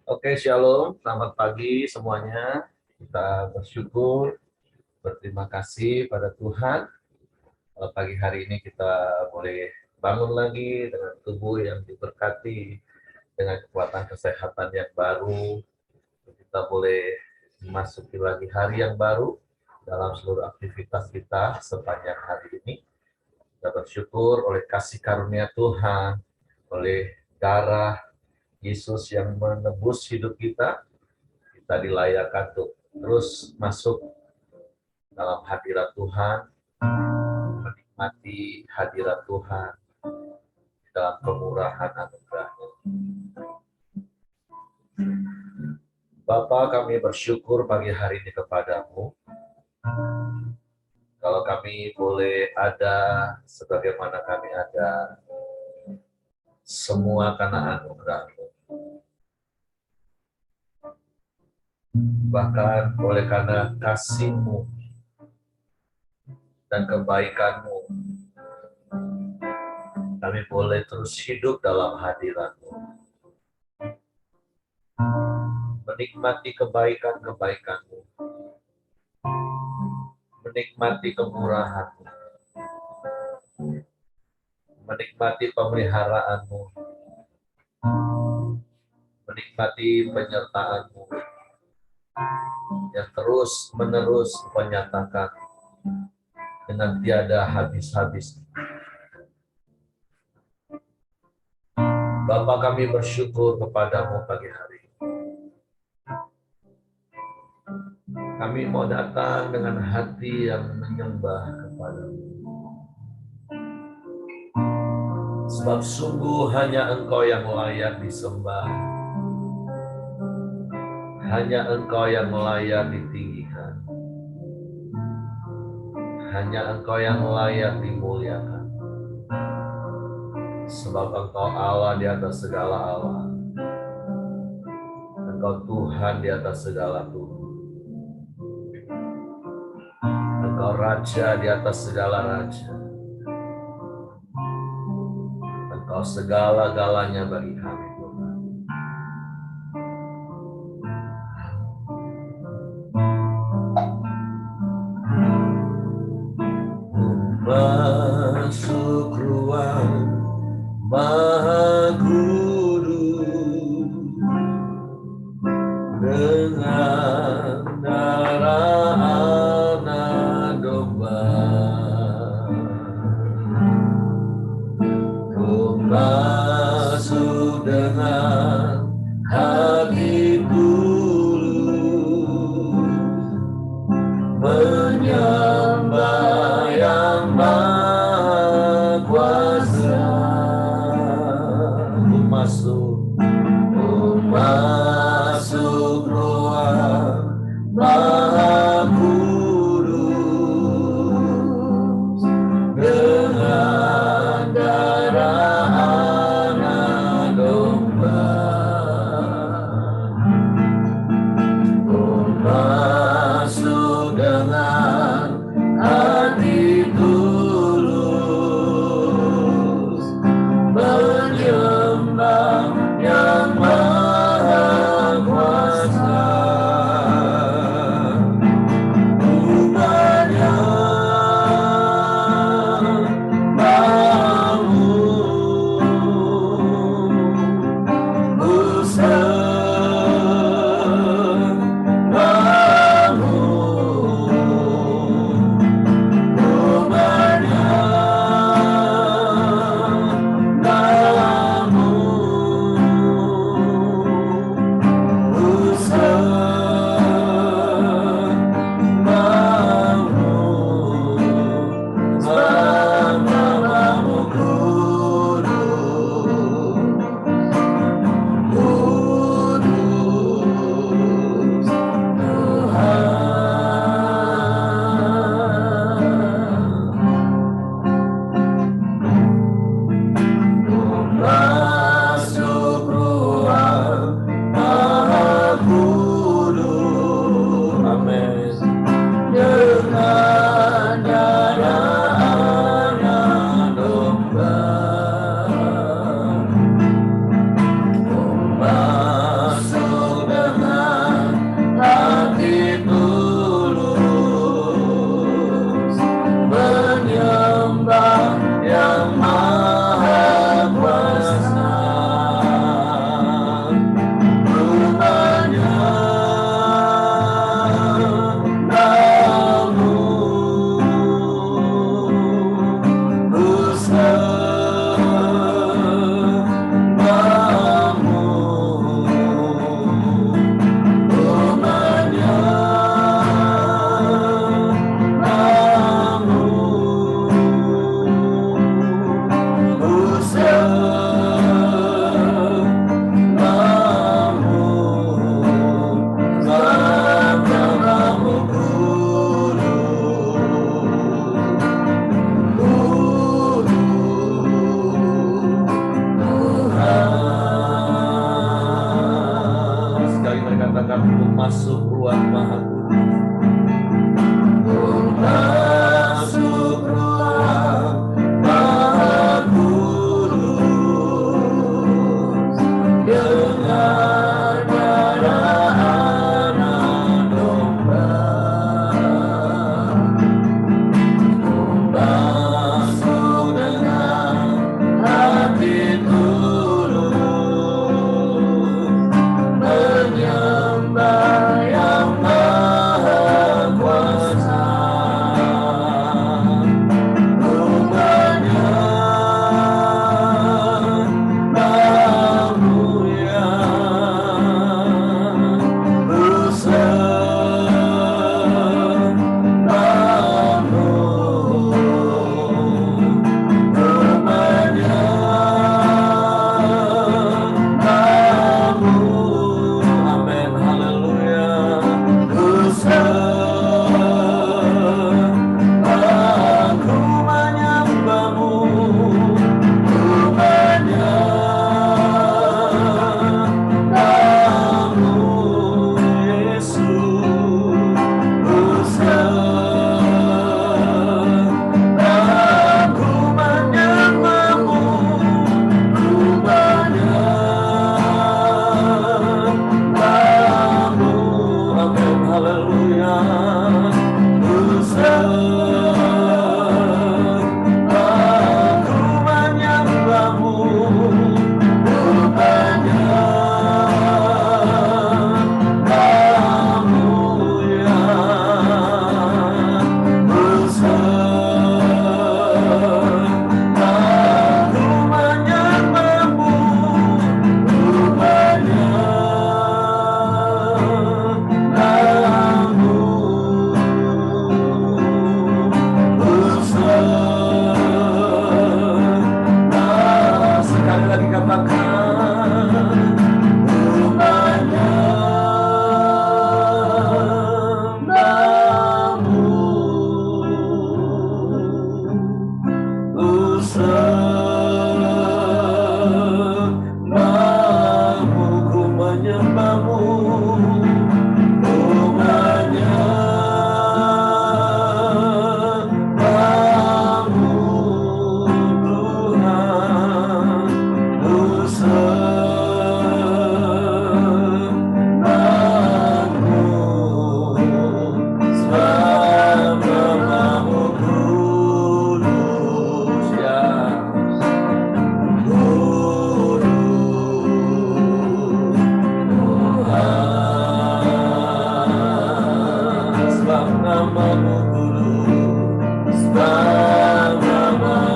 Oke, shalom. Selamat pagi semuanya. Kita bersyukur, berterima kasih pada Tuhan. Pagi hari ini kita boleh bangun lagi dengan tubuh yang diberkati, dengan kekuatan kesehatan yang baru. Kita boleh memasuki lagi hari yang baru dalam seluruh aktivitas kita sepanjang hari ini. Kita bersyukur oleh kasih karunia Tuhan, oleh darah Yesus yang menebus hidup kita dilayakkan untuk terus masuk dalam hadirat Tuhan, menikmati hadirat Tuhan dalam kemurahan anugerah-Nya. Bapa, kami bersyukur pagi hari ini kepadamu. Kalau kami boleh ada sebagaimana kami ada, semua karena anugerah-Mu. Bahkan oleh karena kasih-Mu dan kebaikan-Mu, kami boleh terus hidup dalam hadirat-Mu, menikmati kebaikan-kebaikan-Mu, menikmati kemurahan-Mu, menikmati pemeliharaan-Mu, menikmati penyertaan-Mu yang terus-menerus menyatakan dengan tiada habis-habis. Bapa, kami bersyukur kepadamu pagi hari ini. Kami mau datang dengan hati yang menyembah kepadamu. Sebab sungguh hanya Engkau yang layak disembah. Hanya Engkau yang layak ditinggikan. Hanya Engkau yang layak dimuliakan. Sebab Engkau Allah di atas segala Allah. Engkau Tuhan di atas segala Tuhan. Engkau Raja di atas segala Raja. Engkau segala-galanya bagi kami, Tuhan. Masuk ruang Maha Kudus dengan darah anak domba. Ku masuk dengan hati tulus menyembah yang Maha Kuasa. Ku masuk ruang Maha Kudus dengan darah anak domba. Ku masuk dengan hati tulus menyembah yang Maha Kuasa. Ku menyembahmu, ku sembahmu, sebab namamu kudus, sebab namamu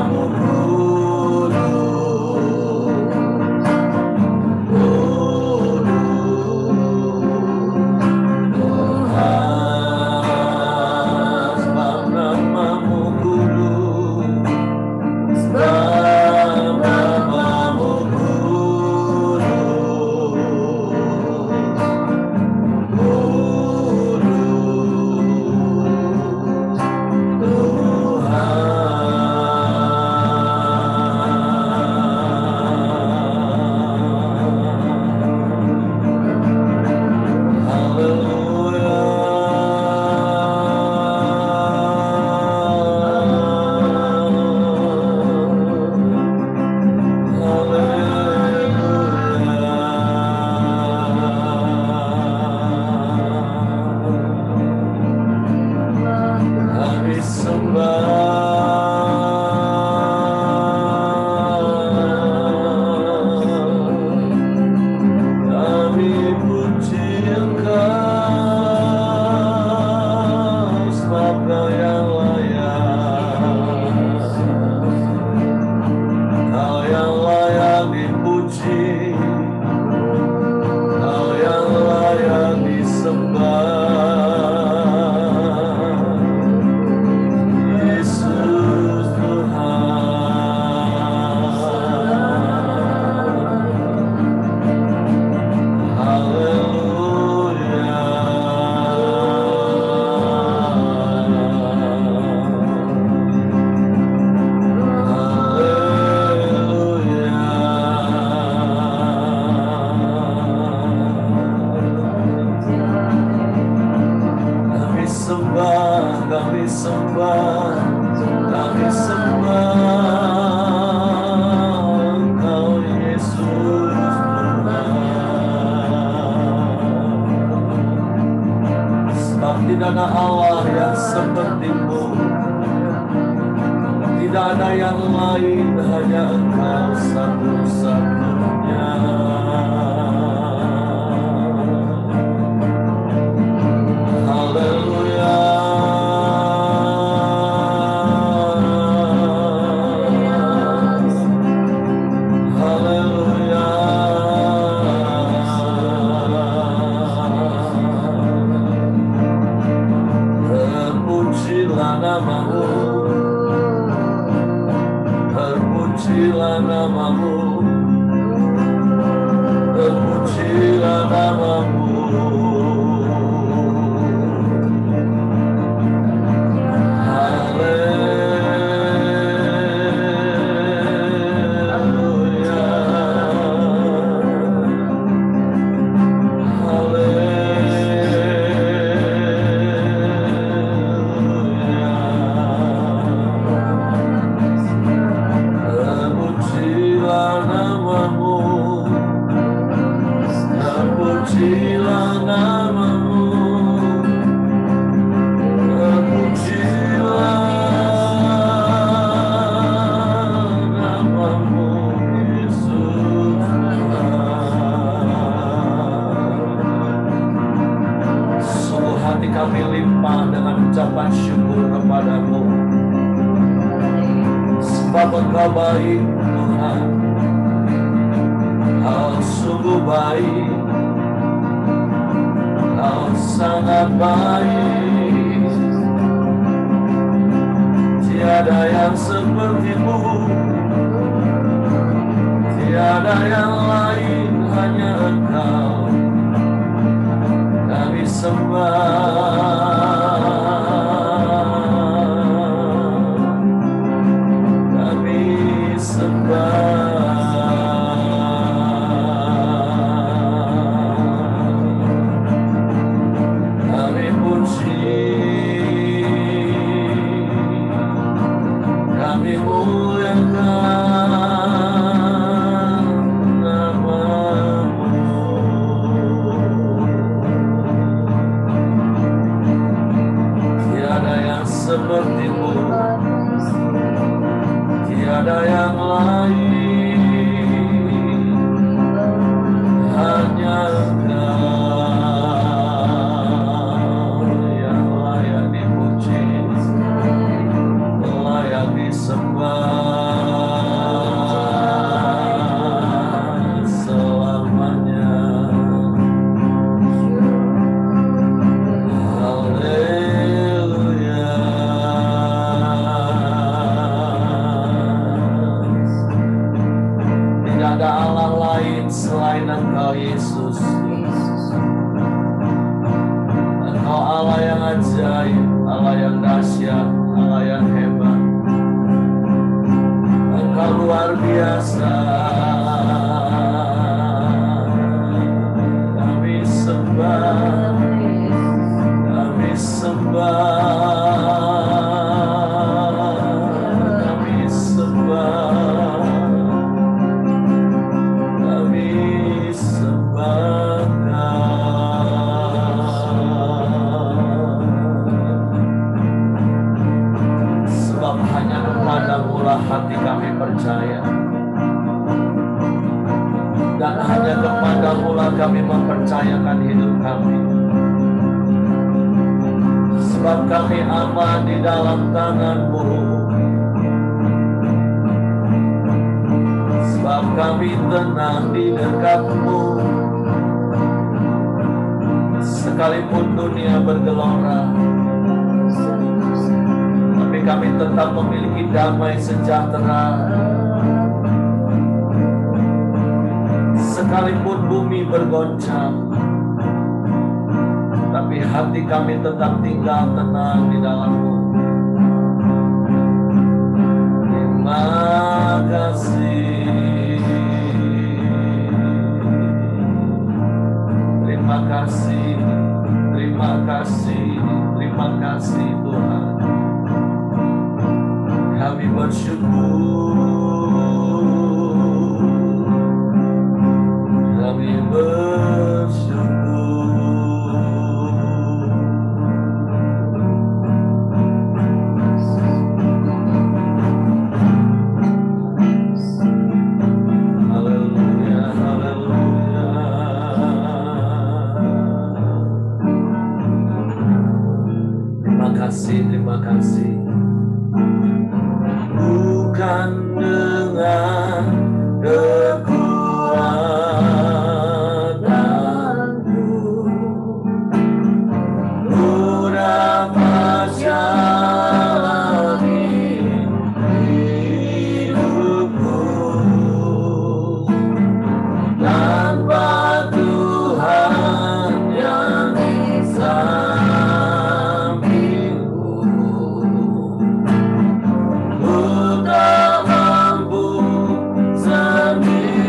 tidak ada Allah yang seperti-Mu, tidak ada yang lain, hanya Engkau satu-satunya. Haleluya. Terpujilah namamu, terpujilah namamu. Haleluya, terpujilah namamu, terpujilah namamu, Yesus Tuhan. Sungguh hati kami limpah dengan ucapan syukur kepadamu, sebab Engkau baik Tuhan. Kau sungguh baik, Kau sangat baik. Tiada yang seperti-Mu, tiada yang lain, hanya Engkau kami sembah, kami sembah. Kami muliakan namamu. Tiada yang seperti-Mu, tiada yang lain, hanya Engkau yang layak Allah yang dahsyat, Allah yang hebat. Engkau luar biasa. Kami sembah, kami sembah, kami sembah, kami sembah. Sebab hanya kepadamu lah hati kami percaya, dan hanya kepadamu lah kami mempercayakan hidup kami. Sebab kami aman di dalam tangan-Mu, sebab kami tenang di dekat-Mu. Sekalipun dunia bergelora, tapi kami tetap memiliki damai sejahtera. Sekalipun bumi bergoncang, tapi hati kami tetap tinggal tenang di dalam-Mu. Terima kasih, terima kasih, terima kasih, terima kasih Tuhan. Kami bersyukur, kami bersyukur. Haleluya, haleluya. Terima kasih, terima kasih. Bukan dengan kekuatanku, ku dapat jalani hidupku tanpa Tuhan yang di sampingku. Ku tak mampu sendiri.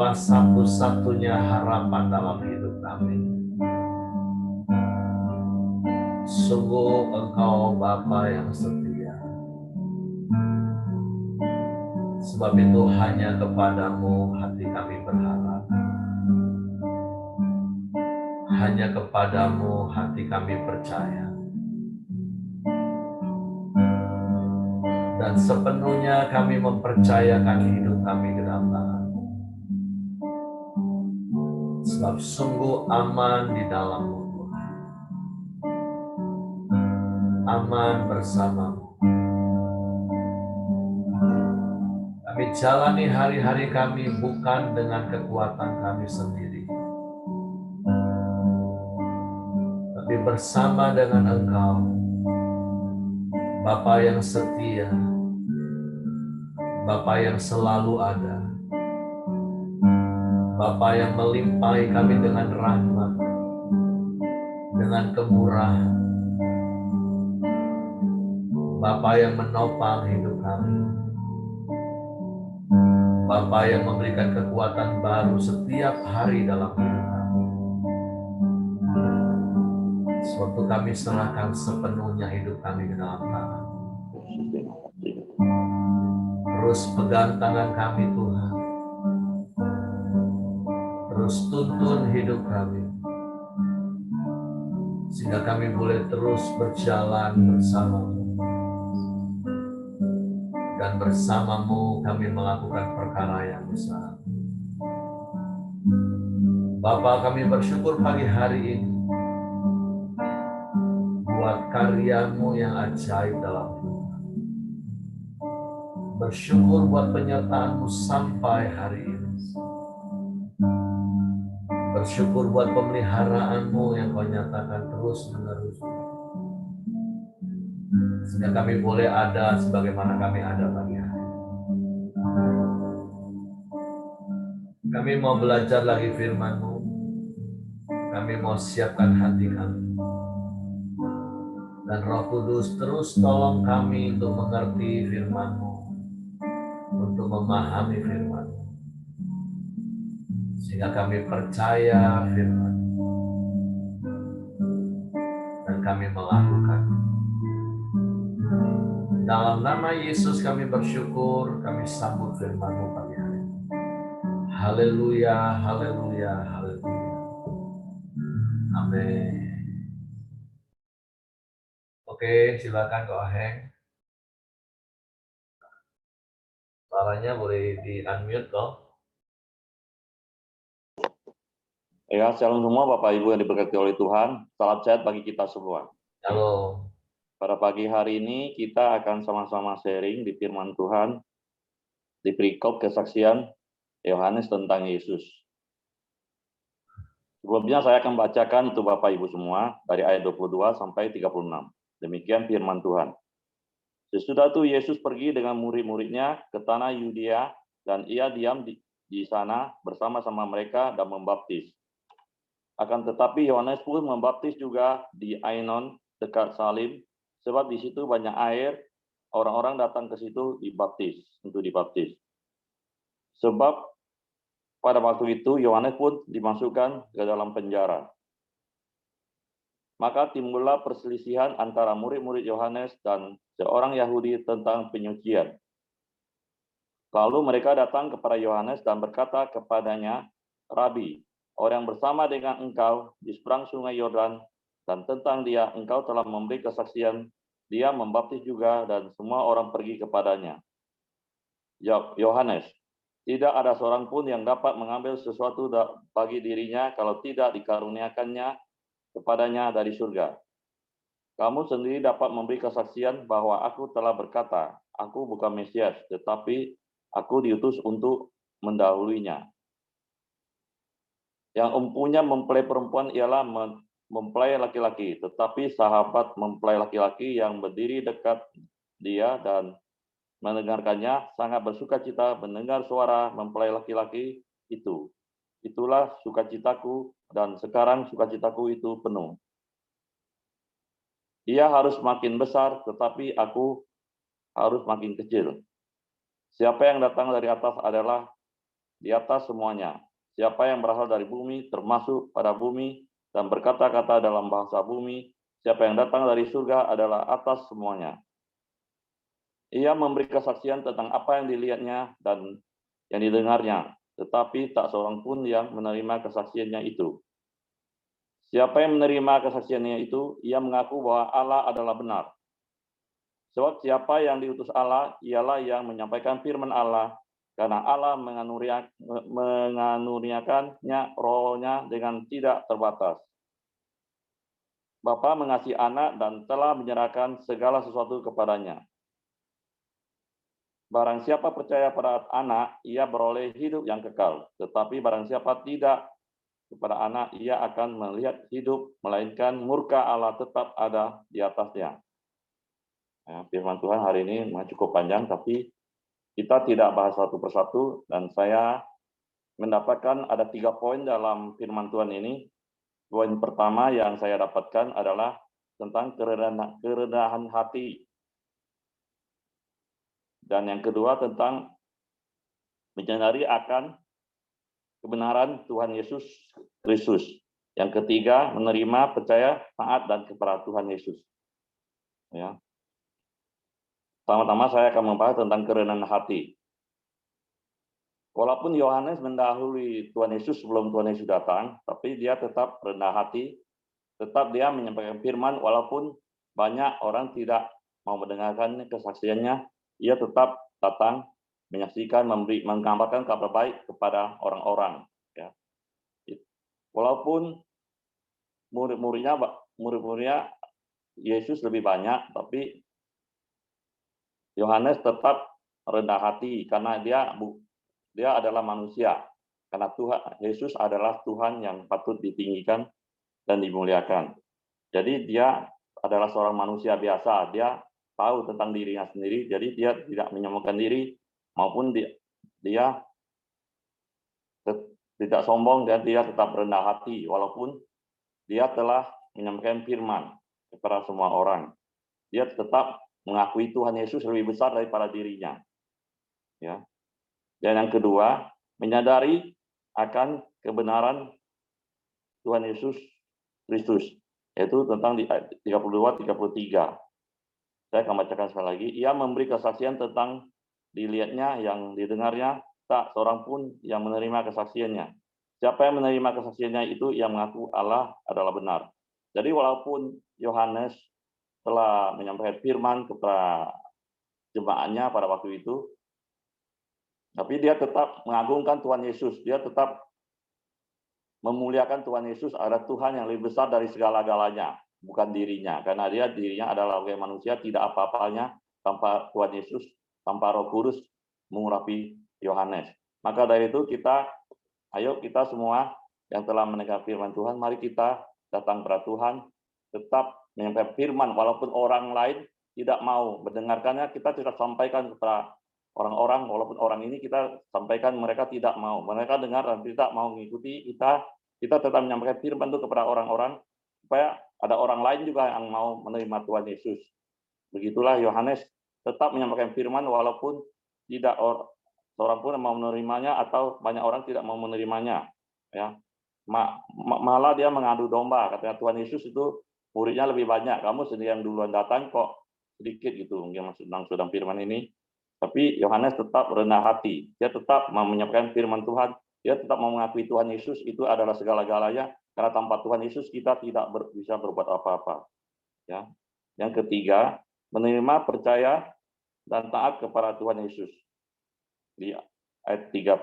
adalah satu-satunya harapan dalam hidup kami. Sungguh Engkau Bapa yang setia. Sebab itu hanya kepadamu hati kami berharap. Hanya kepadamu hati kami percaya. Dan sepenuhnya kami mempercayakan hidup kami ke dalam tangan-Mu. Sebab sungguh aman di dalam-Mu, Tuhan. Aman bersama-Mu. Kami jalani hari-hari kami bukan dengan kekuatan kami sendiri, tapi bersama dengan Engkau, Bapa yang setia, Bapa yang selalu ada, Bapa yang melimpahi kami dengan rahmat, dengan kemurahan, Bapa yang menopang hidup kami, Bapa yang memberikan kekuatan baru setiap hari dalam hidup kami. Suatu kami serahkan sepenuhnya hidup kami ke dalam tangan. Terus pegang tangan kami Tuhan. Terus tuntun hidup kami. Sehingga kami boleh terus berjalan bersama-Mu. Dan bersama-Mu kami melakukan perkara yang besar. Bapa, kami bersyukur pagi hari ini buat karya-Mu yang ajaib dalam hidup kami. Bersyukur buat penyertaan-Mu sampai hari ini. Bersyukur buat pemeliharaan-Mu yang Kau nyatakan terus-menerus. Sehingga kami boleh ada sebagaimana kami ada pagi hari. Kami mau belajar lagi firman-Mu. Kami mau siapkan hati kami. Dan Roh Kudus terus tolong kami untuk mengerti firman-Mu. Untuk memahami firman-Mu. Sehingga kami percaya firman dan kami melakukan. Dalam nama Yesus kami bersyukur, kami sambut firman-Mu pagi hari ini. Haleluya, haleluya, haleluya. Amin. Oke, silakan Kak Aheng. Suaranya boleh di-unmute kok. Ya, shalom semua Bapak Ibu yang diberkati oleh Tuhan. Salam sehat bagi kita semua. Halo. Pada pagi hari ini kita akan sama-sama sharing di firman Tuhan di perikop kesaksian Yohanes tentang Yesus. Sebelumnya saya akan bacakan untuk Bapak Ibu semua dari ayat 22 sampai 36. Demikian firman Tuhan. Sesudah itu Yesus pergi dengan murid-muridnya ke tanah Yudea dan ia diam di sana bersama-sama mereka dan membaptis. Akan tetapi Yohanes pun membaptis juga di Ainon dekat Salim, sebab di situ banyak air, orang-orang datang ke situ untuk dibaptis. Sebab pada waktu itu Yohanes pun dimasukkan ke dalam penjara. Maka timbullah perselisihan antara murid-murid Yohanes dan seorang Yahudi tentang penyucian. Lalu mereka datang kepada Yohanes dan berkata kepadanya, Rabi, orang bersama dengan engkau di seberang sungai Yordan, dan tentang dia engkau telah memberi kesaksian, dia membaptis juga dan semua orang pergi kepadanya. Jawab Yohanes, tidak ada seorang pun yang dapat mengambil sesuatu bagi dirinya kalau tidak dikaruniakannya kepadanya dari surga. Kamu sendiri dapat memberi kesaksian bahwa aku telah berkata, aku bukan Mesias, tetapi aku diutus untuk mendahulunya. Yang empunya mempelai perempuan ialah mempelai laki-laki, tetapi sahabat mempelai laki-laki yang berdiri dekat dia dan mendengarkannya sangat bersukacita mendengar suara mempelai laki-laki itu. Itulah sukacitaku dan sekarang sukacitaku itu penuh. Ia harus makin besar, tetapi aku harus makin kecil. Siapa yang datang dari atas adalah di atas semuanya. Siapa yang berasal dari bumi, termasuk pada bumi, dan berkata-kata dalam bahasa bumi, siapa yang datang dari surga adalah atas semuanya. Ia memberi kesaksian tentang apa yang dilihatnya dan yang didengarnya, tetapi tak seorang pun yang menerima kesaksiannya itu. Siapa yang menerima kesaksiannya itu, ia mengaku bahwa Allah adalah benar. Sebab siapa yang diutus Allah, ialah yang menyampaikan firman Allah, karena Allah menganuriakannya rohnya dengan tidak terbatas. Bapa mengasihi anak dan telah menyerahkan segala sesuatu kepadanya. Barang siapa percaya pada anak, ia beroleh hidup yang kekal. Tetapi barang siapa tidak kepada anak, ia akan melihat hidup, melainkan murka Allah tetap ada di atasnya. Ya, firman Tuhan hari ini cukup panjang, tapi kita tidak bahas satu persatu, dan saya mendapatkan ada 3 poin dalam firman Tuhan ini. Poin pertama yang saya dapatkan adalah tentang kerendahan hati. Dan yang kedua tentang menyadari akan kebenaran Tuhan Yesus Kristus. Yang ketiga, menerima, percaya, taat, dan kepada Tuhan Yesus. Ya. Pertama-tama saya akan membahas tentang kerendahan hati. Walaupun Yohanes mendahului Tuhan Yesus sebelum Tuhan Yesus datang, tapi dia tetap rendah hati, tetap dia menyampaikan firman, walaupun banyak orang tidak mau mendengarkan kesaksiannya, ia tetap datang menyaksikan, menggambarkan kabar baik kepada orang-orang. Ya. Walaupun murid-muridnya Yesus lebih banyak, tapi Yohanes tetap rendah hati karena dia adalah manusia. Karena Tuhan Yesus adalah Tuhan yang patut ditinggikan dan dimuliakan. Jadi dia adalah seorang manusia biasa. Dia tahu tentang dirinya sendiri, jadi dia tidak menyamakan diri maupun dia tidak sombong, dan dia tetap rendah hati walaupun dia telah menyampaikan firman kepada semua orang. Dia tetap mengakui Tuhan Yesus lebih besar daripada dirinya. Ya. Dan yang kedua, menyadari akan kebenaran Tuhan Yesus Kristus, yaitu tentang di ayat 32-33. Saya akan bacakan sekali lagi. Ia memberi kesaksian tentang dilihatnya, yang didengarnya, tak seorang pun yang menerima kesaksiannya. Siapa yang menerima kesaksiannya itu yang mengaku Allah adalah benar. Jadi walaupun Yohanes telah menyampaikan firman kepada jemaatnya pada waktu itu, tapi dia tetap mengagungkan Tuhan Yesus. Dia tetap memuliakan Tuhan Yesus, ada Tuhan yang lebih besar dari segala-galanya, bukan dirinya. Karena dirinya adalah sebagai manusia, tidak apa-apanya tanpa Tuhan Yesus, tanpa Roh Kudus mengurapi Yohanes. Maka dari itu ayo kita semua yang telah mendengar firman Tuhan, mari kita datang kepada Tuhan, tetap menyampaikan firman, walaupun orang lain tidak mau mendengarkannya, kita tidak sampaikan kepada orang-orang, walaupun orang ini kita sampaikan mereka tidak mau, mereka dengar dan tidak mau mengikuti kita tetap menyampaikan firman itu kepada orang-orang, supaya ada orang lain juga yang mau menerima Tuhan Yesus. Begitulah Yohanes tetap menyampaikan firman walaupun tidak seorang pun mau menerimanya, atau banyak orang tidak mau menerimanya. Ya. Malah dia mengadu domba, katanya Tuhan Yesus itu muridnya lebih banyak, kamu sendiri yang duluan datang kok sedikit gitu, mungkin sedang firman ini. Tapi Yohanes tetap rendah hati, dia tetap mau menyampaikan firman Tuhan, dia tetap mau mengakui Tuhan Yesus itu adalah segala-galanya, karena tanpa Tuhan Yesus kita tidak bisa berbuat apa-apa. Ya. Yang ketiga, menerima, percaya, dan taat kepada Tuhan Yesus. Di ayat 36.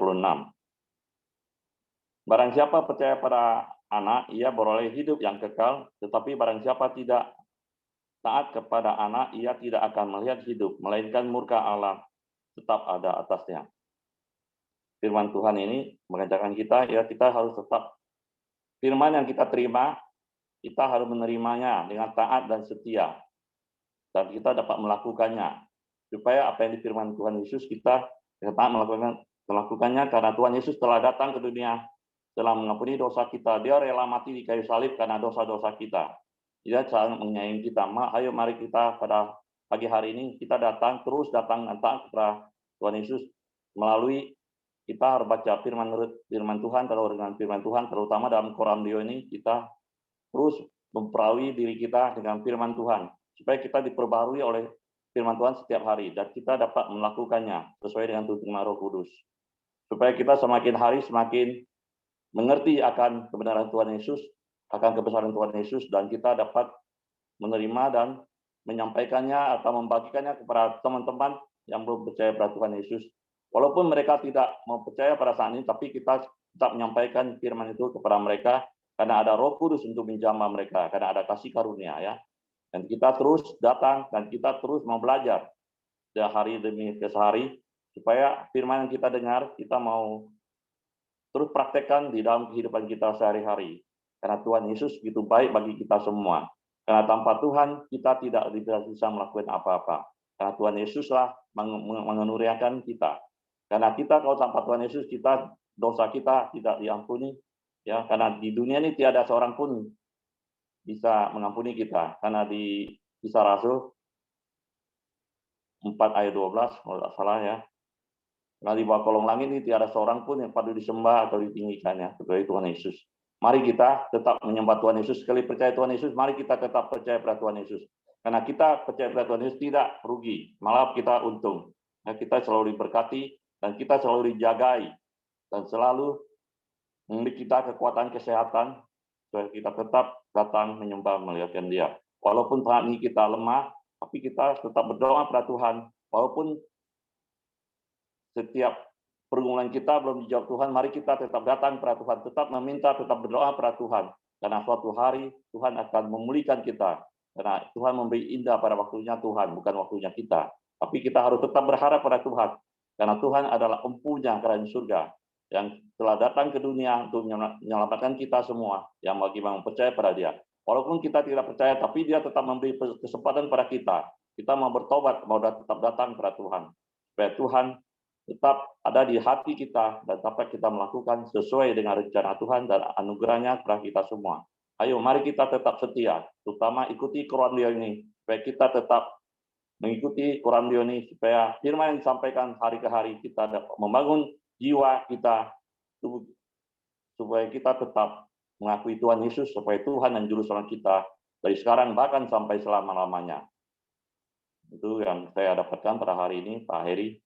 Barang siapa percaya pada anak, ia beroleh hidup yang kekal, tetapi barang siapa tidak taat kepada anak, ia tidak akan melihat hidup, melainkan murka Allah tetap ada atasnya. Firman Tuhan ini mengajarkan kita, ya kita harus tetap, firman yang kita terima, kita harus menerimanya dengan taat dan setia. Dan kita dapat melakukannya. Supaya apa yang di firman Tuhan Yesus kita dapat melakukannya, karena Tuhan Yesus telah datang ke dunia, telah mengampuni dosa kita. Dia rela mati di kayu salib karena dosa-dosa kita. Dia sangat menyayangi kita. Ayo mari kita pada pagi hari ini kita terus datang kepada Tuhan Yesus melalui kita harus baca firman Tuhan, terus dengan firman Tuhan, terutama dalam Koramdio ini kita terus memperawai diri kita dengan firman Tuhan, supaya kita diperbarui oleh firman Tuhan setiap hari, dan kita dapat melakukannya sesuai dengan tuntunan Roh Kudus. Supaya kita semakin hari semakin mengerti akan kebenaran Tuhan Yesus, akan kebesaran Tuhan Yesus, dan kita dapat menerima dan menyampaikannya atau membagikannya kepada teman-teman yang belum percaya pada Tuhan Yesus. Walaupun mereka tidak mau percaya pada saat ini, tapi kita tetap menyampaikan firman itu kepada mereka, karena ada Roh Kudus untuk menjamah mereka, karena ada kasih karunia, ya. Dan kita terus datang dan kita terus mau belajar hari demi hari, supaya firman yang kita dengar kita mau terus praktekkan di dalam kehidupan kita sehari-hari. Karena Tuhan Yesus begitu baik bagi kita semua. Karena tanpa Tuhan kita tidak bisa melakukan apa-apa. Karena Tuhan Yesuslah mengenuriakan kita. Karena kita kalau tanpa Tuhan Yesus, kita dosa kita tidak diampuni, ya. Karena di dunia ini tiada seorang pun bisa mengampuni kita. Karena di Kisah Rasul 4 ayat 12 kalau tidak salah, ya. Karena di bawah kolong langit ini tiada seorang pun yang patut disembah atau ditinggikannya kecuali Tuhan Yesus. Mari kita tetap menyembah Tuhan Yesus. Sekali percaya Tuhan Yesus, mari kita tetap percaya pada Tuhan Yesus. Karena kita percaya pada Tuhan Yesus tidak rugi, malah kita untung. Ya, kita selalu diberkati dan kita selalu dijagai dan selalu memberi kita kekuatan kesehatan supaya kita tetap datang menyembah memuliakan Dia. Walaupun saat ini kita lemah, tapi kita tetap berdoa pada Tuhan. Walaupun setiap pergumulan kita belum dijawab Tuhan, mari kita tetap datang pada Tuhan, tetap meminta, tetap berdoa pada Tuhan. Karena suatu hari Tuhan akan memulihkan kita. Karena Tuhan memberi indah pada waktunya Tuhan, bukan waktunya kita. Tapi kita harus tetap berharap pada Tuhan. Karena Tuhan adalah empunya kerajaan surga yang telah datang ke dunia untuk menyelamatkan kita semua yang bagi yang percaya pada Dia. Walaupun kita tidak percaya, tapi Dia tetap memberi kesempatan pada kita. Kita mau bertobat, mau tetap datang pada Tuhan. Supaya Tuhan tetap ada di hati kita dan dapat kita melakukan sesuai dengan rencana Tuhan dan anugerahnya kepada kita semua. Ayo, mari kita tetap setia, terutama ikuti Koramdio ini, supaya kita tetap mengikuti Koramdio ini, supaya firman yang disampaikan hari ke hari kita dapat membangun jiwa kita, supaya kita tetap mengakui Tuhan Yesus, supaya Tuhan dan Juru Selamat kita dari sekarang bahkan sampai selama-lamanya. Itu yang saya dapatkan pada hari ini, Pak Heri.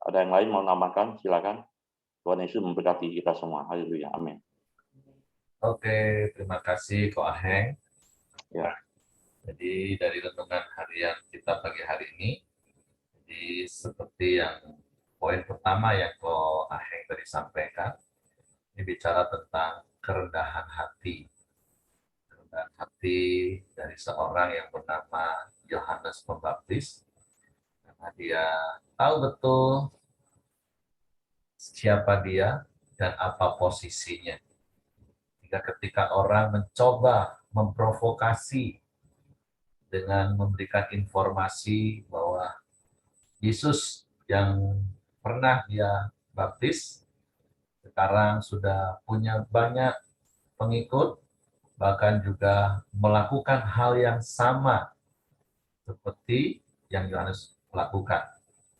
Ada yang lain mau nambahkan? Silakan. Tuhan Yesus memberkati kita semua. Haleluya. Amin. Oke, terima kasih Ko Aheng. Ya. Jadi dari renungan harian kita pagi hari ini, jadi seperti yang poin pertama yang Ko Aheng tadi sampaikan, ini bicara tentang kerendahan hati. Kerendahan hati dari seorang yang bernama Yohanes Pembaptis, karena dia tahu betul siapa dia dan apa posisinya. Jika ketika orang mencoba memprovokasi dengan memberikan informasi bahwa Yesus yang pernah dia baptis sekarang sudah punya banyak pengikut, bahkan juga melakukan hal yang sama seperti yang Yohanes lakukan.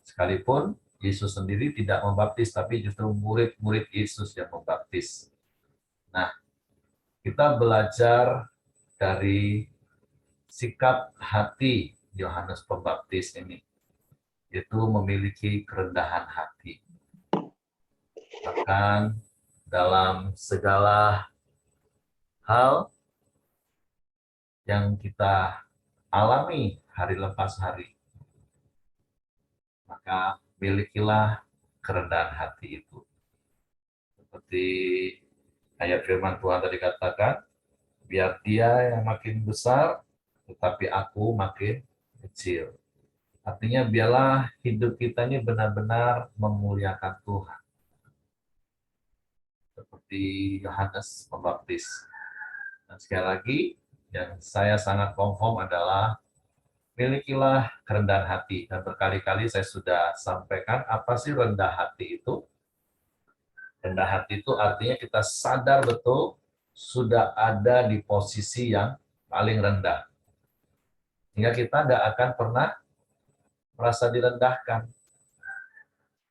Sekalipun Yesus sendiri tidak membaptis, tapi justru murid-murid Yesus yang membaptis. Nah, kita belajar dari sikap hati Yohanes Pembaptis ini, itu memiliki kerendahan hati. Bahkan dalam segala hal yang kita alami hari lepas hari, maka milikilah kerendahan hati itu. Seperti ayat firman Tuhan tadi katakan, biar dia yang makin besar, tetapi aku makin kecil. Artinya biarlah hidup kita ini benar-benar memuliakan Tuhan. Seperti Yohanes Pembaptis. Dan sekali lagi, yang saya sangat confirm adalah milikilah kerendahan hati. Dan berkali-kali saya sudah sampaikan apa sih rendah hati itu. Rendah hati itu artinya kita sadar betul sudah ada di posisi yang paling rendah. Sehingga kita tidak akan pernah merasa direndahkan.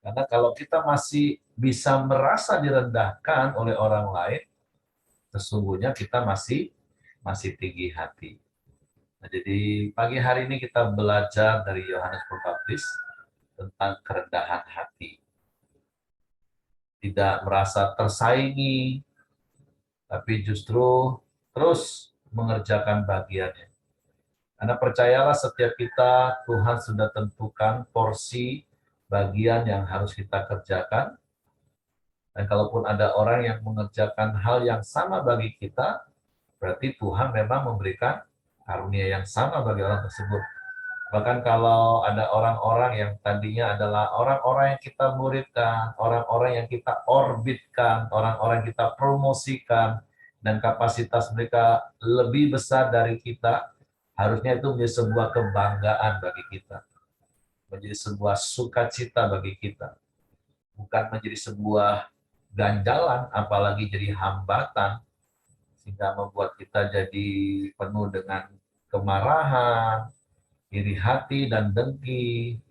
Karena kalau kita masih bisa merasa direndahkan oleh orang lain, sesungguhnya kita masih tinggi hati. Nah, jadi pagi hari ini kita belajar dari Yohanes Pembaptis tentang kerendahan hati. Tidak merasa tersaingi, tapi justru terus mengerjakan bagiannya. Karena percayalah setiap kita, Tuhan sudah tentukan porsi bagian yang harus kita kerjakan. Dan kalaupun ada orang yang mengerjakan hal yang sama bagi kita, berarti Tuhan memang memberikan karunia yang sama bagi orang tersebut. Bahkan kalau ada orang-orang yang tadinya adalah orang-orang yang kita muridkan, orang-orang yang kita orbitkan, orang-orang yang kita promosikan, dan kapasitas mereka lebih besar dari kita, harusnya itu menjadi sebuah kebanggaan bagi kita. Menjadi sebuah sukacita bagi kita. Bukan menjadi sebuah ganjalan, apalagi jadi hambatan, sehingga membuat kita jadi penuh dengan kemarahan, iri hati, dan dengki.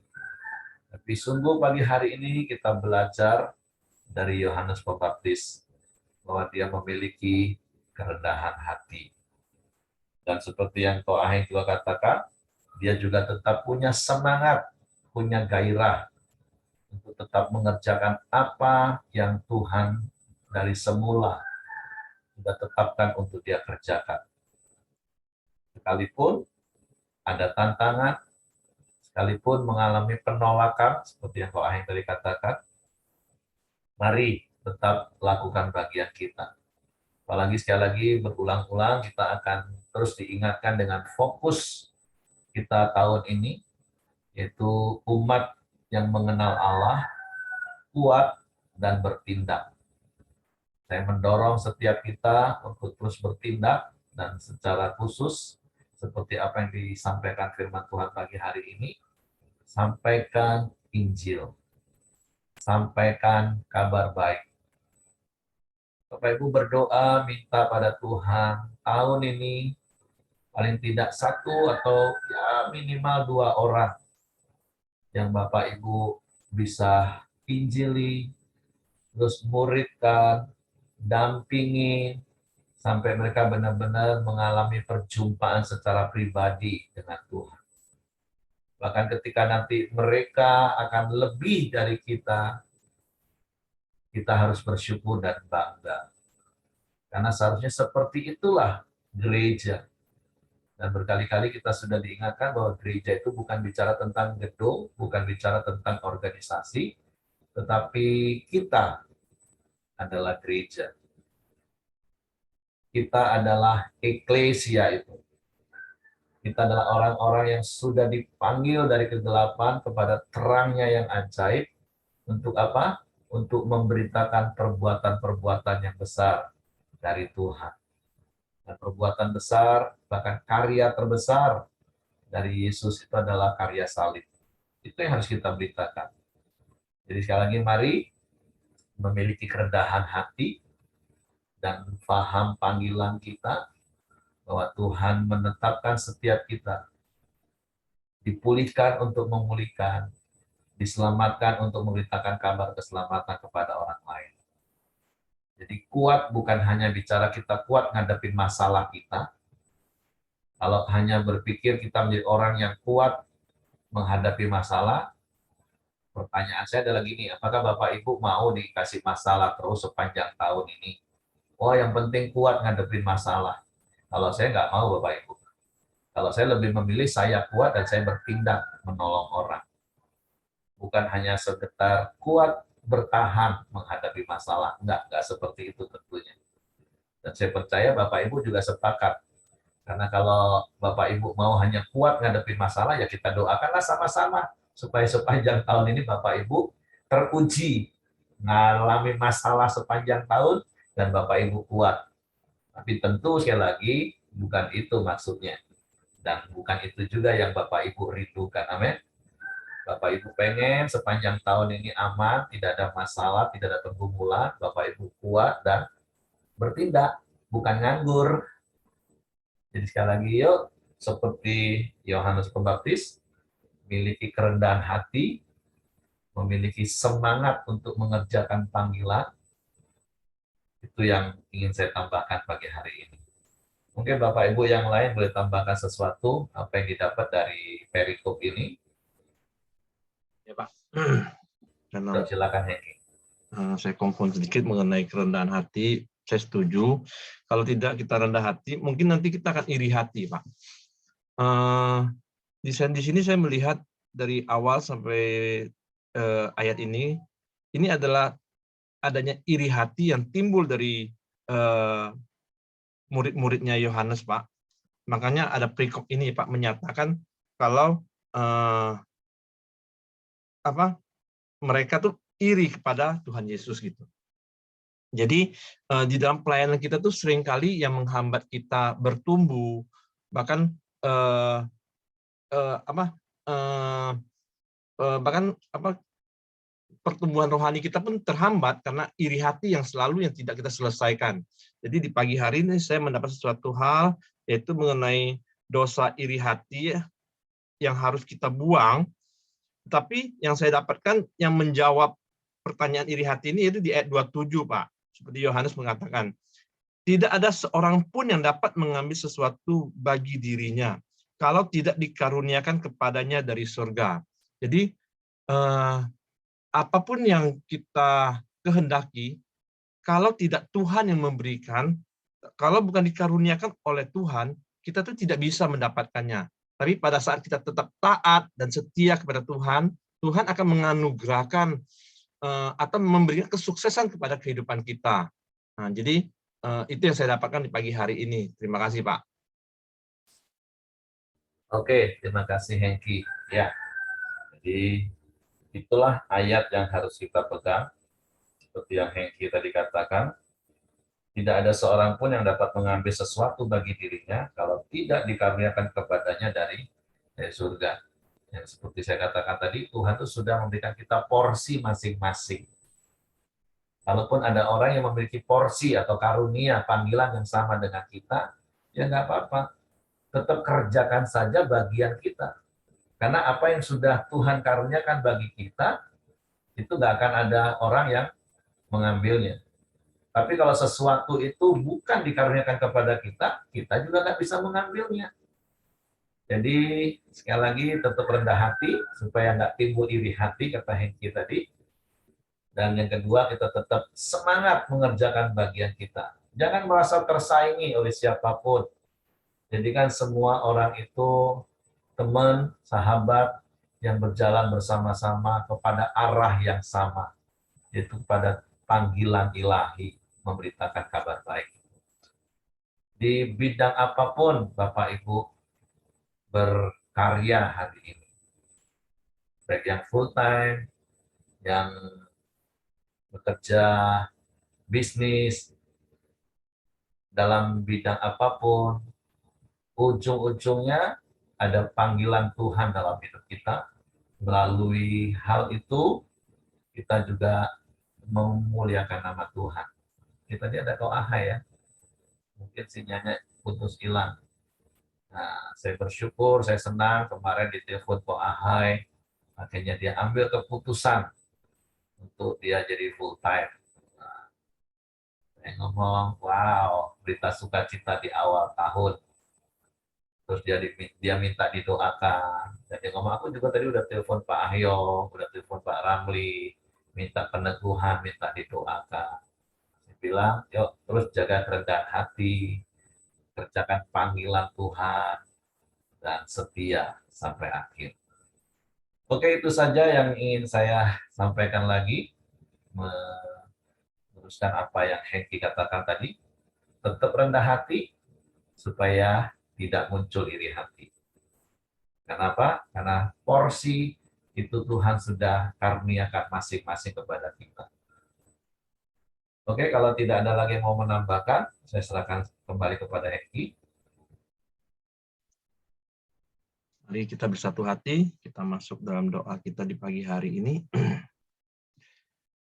Tapi sungguh pagi hari ini kita belajar dari Yohanes Pembaptis bahwa dia memiliki kerendahan hati. Dan seperti yang Ko Aheng juga katakan, dia juga tetap punya semangat, punya gairah untuk tetap mengerjakan apa yang Tuhan dari semula sudah tetapkan untuk dia kerjakan. Sekalipun ada tantangan, sekalipun mengalami penolakan, seperti yang Ko Aheng tadi katakan, mari tetap lakukan bagian kita. Apalagi sekali lagi berulang-ulang kita akan terus diingatkan dengan fokus kita tahun ini, yaitu umat yang mengenal Allah, kuat, dan bertindak. Saya mendorong setiap kita untuk terus bertindak, dan secara khusus, seperti apa yang disampaikan firman Tuhan pagi hari ini, sampaikan Injil, sampaikan kabar baik. Bapak Ibu berdoa, minta pada Tuhan, tahun ini paling tidak satu atau ya minimal 2 orang yang Bapak Ibu bisa injili, terus muridkan, dampingi, sampai mereka benar-benar mengalami perjumpaan secara pribadi dengan Tuhan. Bahkan ketika nanti mereka akan lebih dari kita harus bersyukur dan bangga. Karena seharusnya seperti itulah gereja. Dan berkali-kali kita sudah diingatkan bahwa gereja itu bukan bicara tentang gedung, bukan bicara tentang organisasi, tetapi kita adalah gereja. Kita adalah eklesia itu. Kita adalah orang-orang yang sudah dipanggil dari kegelapan kepada terangnya yang ajaib. Untuk apa? Untuk memberitakan perbuatan-perbuatan yang besar dari Tuhan. Dan perbuatan besar, bahkan karya terbesar dari Yesus itu adalah karya salib. Itu yang harus kita beritakan. Jadi sekali lagi mari memiliki kerendahan hati dan paham panggilan kita bahwa Tuhan menetapkan setiap kita dipulihkan untuk memulihkan, diselamatkan untuk memberitakan kabar keselamatan kepada orang lain. Jadi kuat bukan hanya bicara kita kuat ngadepin masalah kita. Kalau hanya berpikir kita menjadi orang yang kuat menghadapi masalah, pertanyaan saya adalah gini, apakah Bapak Ibu mau dikasih masalah terus sepanjang tahun ini? Oh, yang penting kuat ngadepin masalah. Kalau saya nggak mau Bapak Ibu. Kalau saya lebih memilih saya kuat dan saya bertindak menolong orang. Bukan hanya sekedar kuat bertahan menghadapi masalah. Enggak seperti itu tentunya. Dan saya percaya Bapak Ibu juga sepakat. Karena kalau Bapak Ibu mau hanya kuat ngadepin masalah, ya kita doakanlah sama-sama. Supaya sepanjang tahun ini Bapak Ibu teruji, mengalami masalah sepanjang tahun, dan Bapak Ibu kuat. Tapi tentu sekali lagi, bukan itu maksudnya. Dan bukan itu juga yang Bapak Ibu rindukan. Amin. Bapak Ibu pengen sepanjang tahun ini aman, tidak ada masalah, tidak ada pergumulan, Bapak Ibu kuat dan bertindak, bukan nganggur. Jadi sekali lagi yuk, seperti Yohanes Pembaptis, miliki kerendahan hati, memiliki semangat untuk mengerjakan panggilan, itu yang ingin saya tambahkan pagi hari ini. Mungkin Bapak Ibu yang lain boleh tambahkan sesuatu, apa yang didapat dari perikop ini. Ya Pak. Karena Silakan Hengki. saya kompon sedikit mengenai kerendahan hati, saya setuju. Kalau tidak kita rendah hati, mungkin nanti kita akan iri hati, Pak. Di sini saya melihat dari awal sampai ayat ini adalah adanya iri hati yang timbul dari murid-muridnya Yohanes, Pak. Makanya ada perikop ini, Pak, menyatakan kalau mereka tuh iri kepada Tuhan Yesus gitu. Jadi di dalam pelayanan kita tuh seringkali yang menghambat kita bertumbuh, bahkan pertumbuhan rohani kita pun terhambat karena iri hati yang tidak kita selesaikan. Jadi di pagi hari ini saya mendapat sesuatu hal, yaitu mengenai dosa iri hati yang harus kita buang. Tapi yang saya dapatkan yang menjawab pertanyaan iri hati ini itu di ayat 27, Pak. Seperti Yohanes mengatakan, tidak ada seorang pun yang dapat mengambil sesuatu bagi dirinya kalau tidak dikaruniakan kepadanya dari surga. Jadi apapun yang kita kehendaki, kalau tidak Tuhan yang memberikan, kalau bukan dikaruniakan oleh Tuhan, kita tuh tidak bisa mendapatkannya. Tapi pada saat kita tetap taat dan setia kepada Tuhan, Tuhan akan menganugerahkan atau memberikan kesuksesan kepada kehidupan kita. Nah, jadi itu yang saya dapatkan di pagi hari ini. Terima kasih, Pak. Oke, terima kasih Hengki. Ya, jadi itulah ayat yang harus kita pegang. Seperti yang Hengki tadi katakan, tidak ada seorang pun yang dapat mengambil sesuatu bagi dirinya kalau tidak dikaruniakan kepadanya dari surga. Yang seperti saya katakan tadi, Tuhan itu sudah memberikan kita porsi masing-masing. Kalaupun ada orang yang memiliki porsi atau karunia panggilan yang sama dengan kita, ya nggak apa-apa. Tetap kerjakan saja bagian kita. Karena apa yang sudah Tuhan karuniakan bagi kita, itu nggak akan ada orang yang mengambilnya. Tapi kalau sesuatu itu bukan dikaruniakan kepada kita, kita juga nggak bisa mengambilnya. Jadi sekali lagi tetap rendah hati supaya nggak timbul iri hati, kata Hengki tadi. Dan yang kedua, kita tetap semangat mengerjakan bagian kita. Jangan merasa tersaingi oleh siapapun. Jadikan semua orang itu teman, sahabat yang berjalan bersama-sama kepada arah yang sama, yaitu pada panggilan ilahi, memberitakan kabar baik. Di bidang apapun Bapak Ibu berkarya hari ini, baik yang full time, yang bekerja bisnis, dalam bidang apapun, ujung-ujungnya ada panggilan Tuhan dalam hidup kita. Melalui hal itu, kita juga memuliakan nama Tuhan. Kita tadi ada doa ya, mungkin sinyalnya putus hilang. Nah, saya bersyukur, saya senang kemarin ditelepon Pak Ahai, akhirnya dia ambil keputusan untuk dia jadi full time. Nah, saya ngomong, wow, berita sukacita di awal tahun. Terus dia minta didoakan. Dan dia ngomong, aku juga tadi udah telepon Pak Ahyo, udah telepon Pak Ramli, minta peneguhan, minta didoakan. Saya bilang, yuk terus jaga kerendahan hati, kerjakan panggilan Tuhan, dan setia sampai akhir. Oke, itu saja yang ingin saya sampaikan lagi, meneruskan apa yang Hengki katakan tadi. Tetap rendah hati, supaya tidak muncul iri hati. Kenapa? Karena porsi itu Tuhan sudah karuniakan masing-masing kepada kita. Oke, kalau tidak ada lagi yang mau menambahkan, saya serahkan kembali kepada Hengki. Mari kita bersatu hati, kita masuk dalam doa kita di pagi hari ini.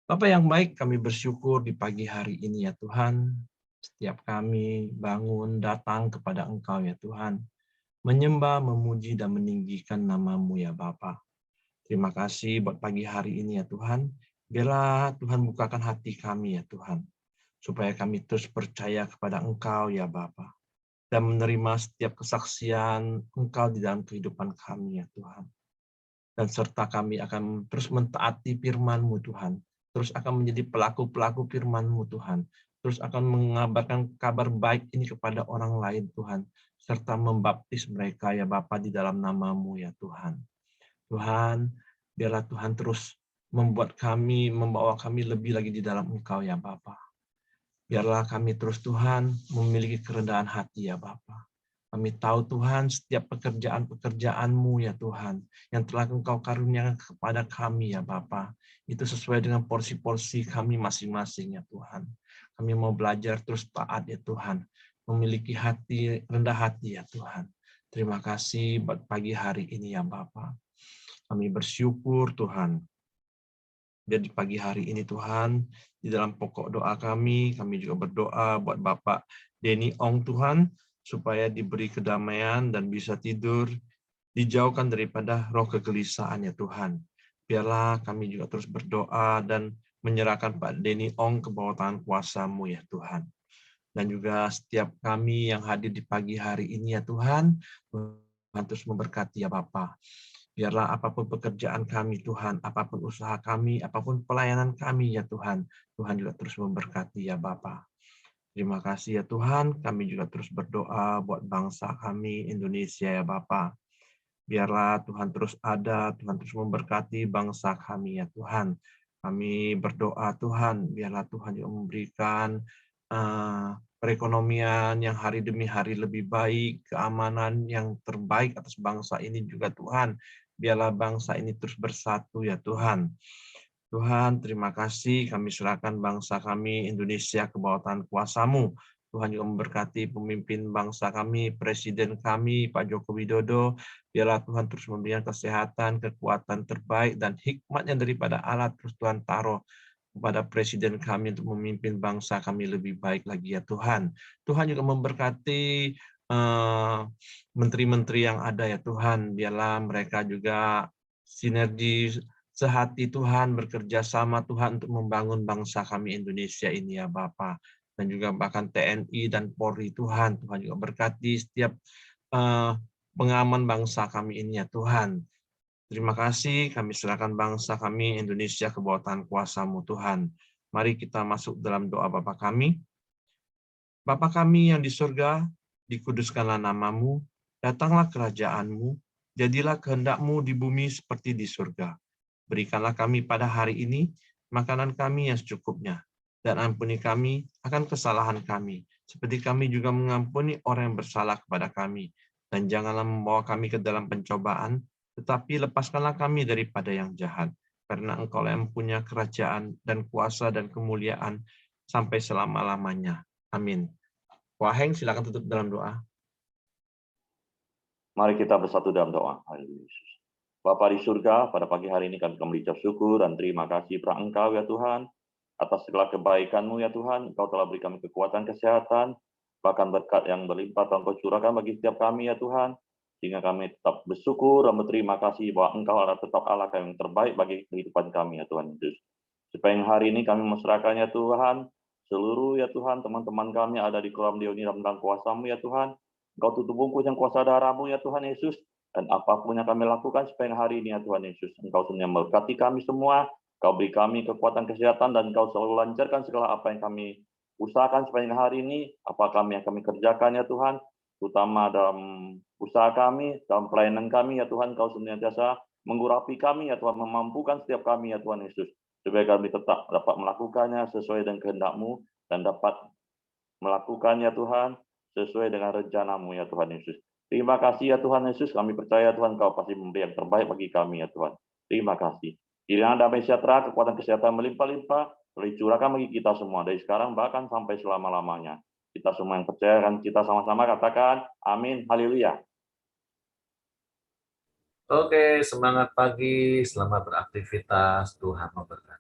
Bapa yang baik, kami bersyukur di pagi hari ini ya Tuhan. Setiap kami bangun, datang kepada Engkau ya Tuhan. Menyembah, memuji, dan meninggikan nama-Mu ya Bapa. Terima kasih buat pagi hari ini ya Tuhan. Biarlah Tuhan bukakan hati kami ya Tuhan, supaya kami terus percaya kepada Engkau ya Bapa, dan menerima setiap kesaksian Engkau di dalam kehidupan kami ya Tuhan. Dan serta kami akan terus mentaati firman-Mu Tuhan, terus akan menjadi pelaku-pelaku firman-Mu Tuhan, terus akan mengabarkan kabar baik ini kepada orang lain Tuhan, serta membaptis mereka ya Bapa di dalam nama-Mu ya Tuhan. Tuhan, biarlah Tuhan terus membawa kami lebih lagi di dalam Engkau ya Bapa. Biarlah kami terus Tuhan memiliki kerendahan hati ya Bapa. Kami tahu Tuhan setiap pekerjaan-pekerjaan-Mu ya Tuhan yang telah Engkau karuniakan kepada kami ya Bapa. Itu sesuai dengan porsi-porsi kami masing-masing ya Tuhan. Kami mau belajar terus taat ya Tuhan. Memiliki hati, rendah hati ya Tuhan. Terima kasih buat pagi hari ini ya Bapa. Kami bersyukur Tuhan. Biar di pagi hari ini Tuhan, di dalam pokok doa kami juga berdoa buat Bapak Denny Ong Tuhan, supaya diberi kedamaian dan bisa tidur, dijauhkan daripada roh kegelisahan ya Tuhan. Biarlah kami juga terus berdoa dan menyerahkan Pak Denny Ong ke bawah tangan kuasa-Mu ya Tuhan. Dan juga setiap kami yang hadir di pagi hari ini ya Tuhan, Tuhan terus memberkati ya Bapak. Biarlah apapun pekerjaan kami Tuhan, apapun usaha kami, apapun pelayanan kami ya Tuhan, Tuhan juga terus memberkati ya Bapa. Terima kasih ya Tuhan, kami juga terus berdoa buat bangsa kami Indonesia ya Bapa. Biarlah Tuhan terus ada, Tuhan terus memberkati bangsa kami ya Tuhan. Kami berdoa Tuhan, biarlah Tuhan juga memberikan perekonomian yang hari demi hari lebih baik, keamanan yang terbaik atas bangsa ini juga Tuhan. Biarlah bangsa ini terus bersatu ya Tuhan. Tuhan, terima kasih kami serahkan bangsa kami Indonesia ke bawah tangan kuasa-Mu. Tuhan juga memberkati pemimpin bangsa kami, Presiden kami, Pak Joko Widodo. Biarlah Tuhan terus memberikan kesehatan, kekuatan terbaik, dan hikmatnya daripada Allah terus Tuhan taruh kepada Presiden kami untuk memimpin bangsa kami lebih baik lagi ya Tuhan. Tuhan juga memberkati menteri-menteri yang ada ya Tuhan. Biarlah mereka juga sinergi sehati Tuhan, bekerja sama Tuhan untuk membangun bangsa kami Indonesia ini ya Bapa. Dan juga bahkan TNI dan Polri Tuhan. Tuhan juga berkati setiap pengaman bangsa kami ini ya Tuhan. Terima kasih, kami serahkan bangsa kami Indonesia ke bawah tangan kuasa-Mu Tuhan. Mari kita masuk dalam doa Bapa kami. Bapa kami yang di surga, dikuduskanlah nama-Mu, datanglah kerajaan-Mu, jadilah kehendak-Mu di bumi seperti di surga. Berikanlah kami pada hari ini makanan kami yang secukupnya, dan ampuni kami akan kesalahan kami, seperti kami juga mengampuni orang yang bersalah kepada kami. Dan janganlah membawa kami ke dalam pencobaan, tetapi lepaskanlah kami daripada yang jahat, karena Engkau yang punya kerajaan dan kuasa dan kemuliaan sampai selama-lamanya. Amin. Waheng, silakan tutup dalam doa. Mari kita bersatu dalam doa. Haleluya Yesus. Bapa di surga, pada pagi hari ini kami mengucap syukur dan terima kasih kepada Engkau ya Tuhan, atas segala kebaikan-Mu ya Tuhan. Engkau telah beri kami kekuatan kesehatan, bahkan berkat yang berlimpah Engkau curahkan bagi setiap kami ya Tuhan, sehingga kami tetap bersyukur dan berterima kasih bahwa Engkau adalah tetap Allah yang terbaik bagi kehidupan kami ya Tuhan Yesus. Supaya hari ini kami menyerahkannya Tuhan, seluruh ya Tuhan, teman-teman kami ada di kolam Dioni dalam kuasa-Mu ya Tuhan. Engkau tutup bungkus yang kuasa darah-Mu ya Tuhan Yesus, dan apapun yang kami lakukan supaya hari ini ya Tuhan Yesus, Engkau semuanya memberkati kami semua, Engkau beri kami kekuatan kesehatan, dan Engkau selalu lancarkan segala apa yang kami usahakan supaya hari ini, apa kami yang kami kerjakan ya Tuhan, terutama dalam usaha kami, dalam pelayanan kami ya Tuhan, Engkau senantiasa mengurapi kami ya Tuhan, memampukan setiap kami ya Tuhan Yesus, supaya kami tetap dapat melakukannya sesuai dengan kehendak-Mu, dan dapat melakukannya Tuhan sesuai dengan rencana-Mu ya Tuhan Yesus. Terima kasih ya Tuhan Yesus, kami percaya Tuhan Kau pasti memberi yang terbaik bagi kami ya Tuhan. Terima kasih. Kiranya damai sejahtera, kekuatan kesehatan melimpah-limpah, curahkan bagi kita semua dari sekarang bahkan sampai selama-lamanya. Kita semua yang percaya kan kita sama-sama katakan amin, haleluya. Oke, semangat pagi, selamat beraktivitas, Tuhan memberkati.